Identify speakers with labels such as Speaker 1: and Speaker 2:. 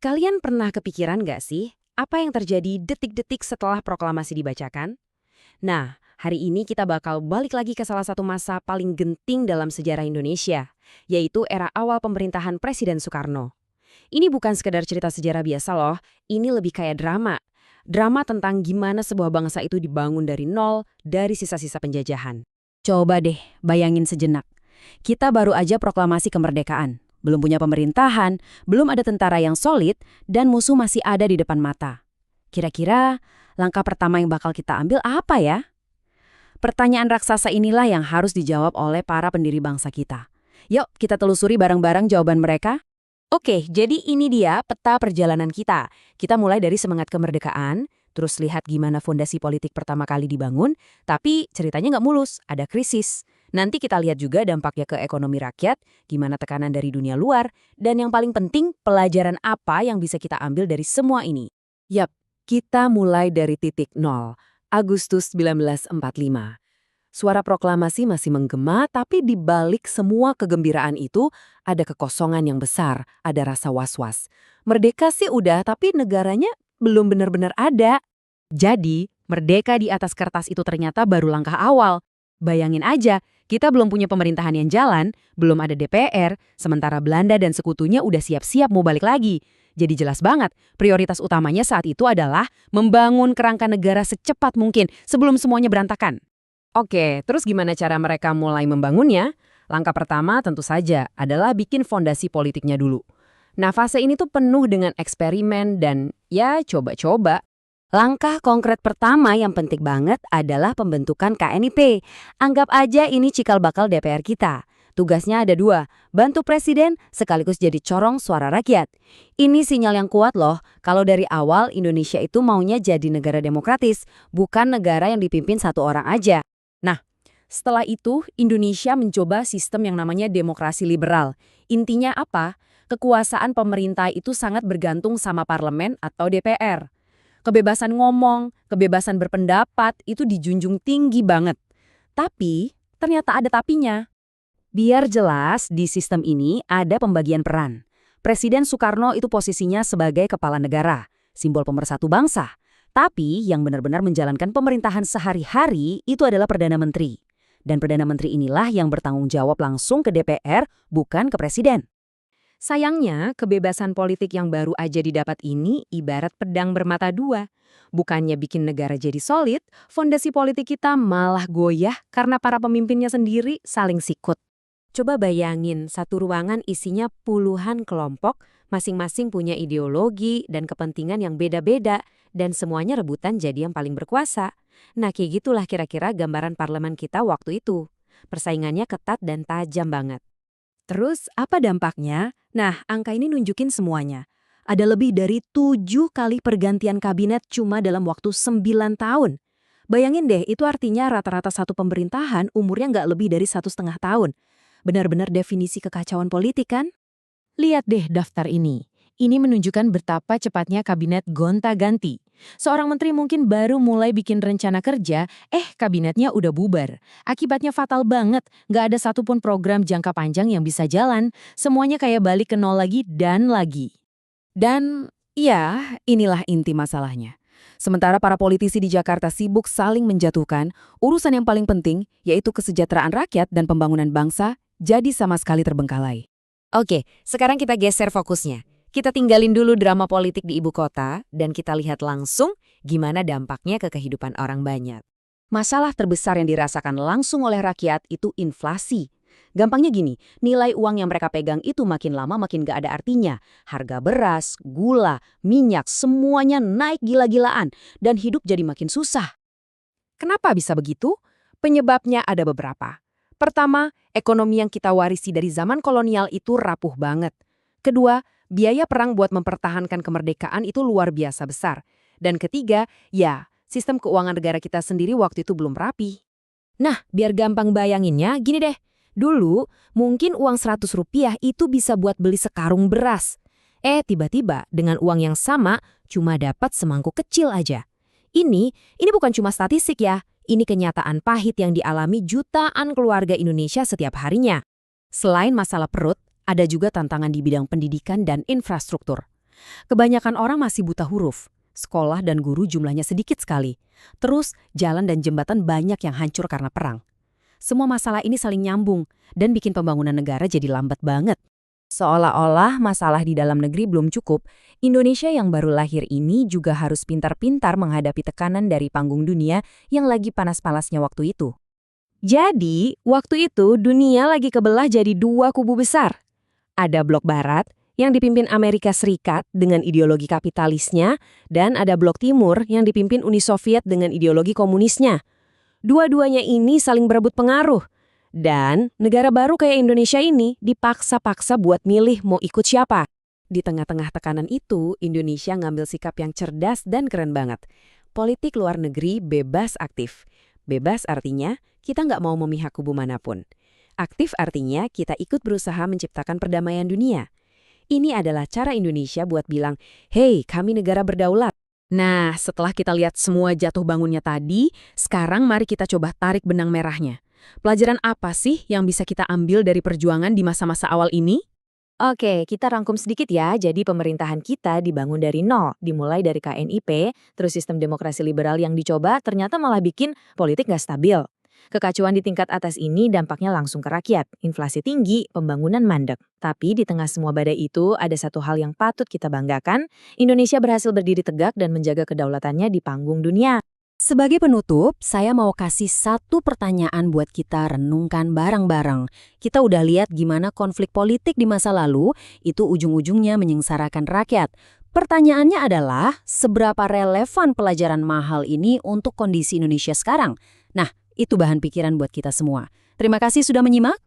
Speaker 1: Kalian pernah kepikiran nggak sih, apa yang terjadi detik-detik setelah proklamasi dibacakan? Nah, hari ini kita bakal balik lagi ke salah satu masa paling genting dalam sejarah Indonesia, yaitu era awal pemerintahan Presiden Soekarno. Ini bukan sekedar cerita sejarah biasa loh, ini lebih kayak drama. Drama tentang gimana sebuah bangsa itu dibangun dari nol, dari sisa-sisa penjajahan. Coba deh, bayangin sejenak. Kita baru aja proklamasi kemerdekaan. Belum punya pemerintahan, belum ada tentara yang solid, dan musuh masih ada di depan mata. Kira-kira langkah pertama yang bakal kita ambil apa ya? Pertanyaan raksasa inilah yang harus dijawab oleh para pendiri bangsa kita. Yuk, kita telusuri bareng-bareng jawaban mereka. Oke, jadi ini dia peta perjalanan kita. Kita mulai dari semangat kemerdekaan, terus lihat gimana fondasi politik pertama kali dibangun, tapi ceritanya nggak mulus, ada krisis. Nanti kita lihat juga dampaknya ke ekonomi rakyat, gimana tekanan dari dunia luar, dan yang paling penting, pelajaran apa yang bisa kita ambil dari semua ini. Yap, kita mulai dari titik nol, Agustus 1945. Suara proklamasi masih menggema, tapi di balik semua kegembiraan itu, ada kekosongan yang besar, ada rasa was-was. Merdeka sih udah, tapi negaranya belum benar-benar ada. Jadi, merdeka di atas kertas itu ternyata baru langkah awal. Bayangin aja, kita belum punya pemerintahan yang jalan, belum ada DPR, sementara Belanda dan sekutunya udah siap-siap mau balik lagi. Jadi jelas banget, prioritas utamanya saat itu adalah membangun kerangka negara secepat mungkin sebelum semuanya berantakan. Oke, terus gimana cara mereka mulai membangunnya? Langkah pertama tentu saja adalah bikin fondasi politiknya dulu. Nah, fase ini tuh penuh dengan eksperimen dan ya coba-coba. Langkah konkret pertama yang penting banget adalah pembentukan KNIP. Anggap aja ini cikal bakal DPR kita. Tugasnya ada dua, bantu presiden sekaligus jadi corong suara rakyat. Ini sinyal yang kuat loh, kalau dari awal Indonesia itu maunya jadi negara demokratis, bukan negara yang dipimpin satu orang aja. Nah, setelah itu Indonesia mencoba sistem yang namanya demokrasi liberal. Intinya apa? Kekuasaan pemerintah itu sangat bergantung sama parlemen atau DPR. Kebebasan ngomong, kebebasan berpendapat itu dijunjung tinggi banget. Tapi, ternyata ada tapinya. Biar jelas, di sistem ini ada pembagian peran. Presiden Soekarno itu posisinya sebagai kepala negara, simbol pemersatu bangsa. Tapi yang benar-benar menjalankan pemerintahan sehari-hari itu adalah Perdana Menteri. Dan Perdana Menteri inilah yang bertanggung jawab langsung ke DPR, bukan ke Presiden. Sayangnya, kebebasan politik yang baru aja didapat ini ibarat pedang bermata dua. Bukannya bikin negara jadi solid, fondasi politik kita malah goyah karena para pemimpinnya sendiri saling sikut. Coba bayangin, satu ruangan isinya puluhan kelompok, masing-masing punya ideologi dan kepentingan yang beda-beda, dan semuanya rebutan jadi yang paling berkuasa. Nah, kayak gitulah kira-kira gambaran parlemen kita waktu itu. Persaingannya ketat dan tajam banget. Terus, apa dampaknya? Nah, angka ini nunjukin semuanya. Ada lebih dari 7 kali pergantian kabinet cuma dalam waktu 9 tahun. Bayangin deh, itu artinya rata-rata satu pemerintahan umurnya nggak lebih dari 1,5 tahun. Benar-benar definisi kekacauan politik kan? Lihat deh daftar ini. Ini menunjukkan betapa cepatnya kabinet gonta-ganti. Seorang menteri mungkin baru mulai bikin rencana kerja, kabinetnya udah bubar. Akibatnya fatal banget, nggak ada satupun program jangka panjang yang bisa jalan. Semuanya kayak balik ke nol lagi dan lagi. Dan ya, inilah inti masalahnya. Sementara para politisi di Jakarta sibuk saling menjatuhkan, urusan yang paling penting, yaitu kesejahteraan rakyat dan pembangunan bangsa, jadi sama sekali terbengkalai. Oke, sekarang kita geser fokusnya. Kita tinggalin dulu drama politik di ibu kota dan kita lihat langsung gimana dampaknya ke kehidupan orang banyak. Masalah terbesar yang dirasakan langsung oleh rakyat itu inflasi. Gampangnya gini, nilai uang yang mereka pegang itu makin lama makin gak ada artinya. Harga beras, gula, minyak, semuanya naik gila-gilaan dan hidup jadi makin susah. Kenapa bisa begitu? Penyebabnya ada beberapa. Pertama, ekonomi yang kita warisi dari zaman kolonial itu rapuh banget. Kedua, biaya perang buat mempertahankan kemerdekaan itu luar biasa besar. Dan ketiga, ya, sistem keuangan negara kita sendiri waktu itu belum rapi. Nah, biar gampang bayanginnya, gini deh. Dulu, mungkin uang Rp100 itu bisa buat beli sekarung beras. Tiba-tiba dengan uang yang sama, cuma dapat semangkuk kecil aja. Ini bukan cuma statistik ya. Ini kenyataan pahit yang dialami jutaan keluarga Indonesia setiap harinya. Selain masalah perut, ada juga tantangan di bidang pendidikan dan infrastruktur. Kebanyakan orang masih buta huruf. Sekolah dan guru jumlahnya sedikit sekali. Terus, jalan dan jembatan banyak yang hancur karena perang. Semua masalah ini saling nyambung dan bikin pembangunan negara jadi lambat banget. Seolah-olah masalah di dalam negeri belum cukup, Indonesia yang baru lahir ini juga harus pintar-pintar menghadapi tekanan dari panggung dunia yang lagi panas-panasnya waktu itu. Jadi, waktu itu dunia lagi kebelah jadi dua kubu besar. Ada blok barat yang dipimpin Amerika Serikat dengan ideologi kapitalisnya, dan ada blok timur yang dipimpin Uni Soviet dengan ideologi komunisnya. Dua-duanya ini saling berebut pengaruh. Dan negara baru kayak Indonesia ini dipaksa-paksa buat milih mau ikut siapa. Di tengah-tengah tekanan itu, Indonesia ngambil sikap yang cerdas dan keren banget. Politik luar negeri bebas aktif. Bebas artinya kita nggak mau memihak kubu manapun. Aktif artinya kita ikut berusaha menciptakan perdamaian dunia. Ini adalah cara Indonesia buat bilang, "Hei, kami negara berdaulat." Nah, setelah kita lihat semua jatuh bangunnya tadi, sekarang mari kita coba tarik benang merahnya. Pelajaran apa sih yang bisa kita ambil dari perjuangan di masa-masa awal ini? Oke, kita rangkum sedikit ya. Jadi pemerintahan kita dibangun dari nol, dimulai dari KNIP, terus sistem demokrasi liberal yang dicoba ternyata malah bikin politik nggak stabil. Kekacauan di tingkat atas ini dampaknya langsung ke rakyat, inflasi tinggi, pembangunan mandek. Tapi di tengah semua badai itu ada satu hal yang patut kita banggakan, Indonesia berhasil berdiri tegak dan menjaga kedaulatannya di panggung dunia. Sebagai penutup, saya mau kasih satu pertanyaan buat kita renungkan bareng-bareng. Kita udah lihat gimana konflik politik di masa lalu itu ujung-ujungnya menyengsarakan rakyat. Pertanyaannya adalah, seberapa relevan pelajaran mahal ini untuk kondisi Indonesia sekarang? Nah, itu bahan pikiran buat kita semua. Terima kasih sudah menyimak.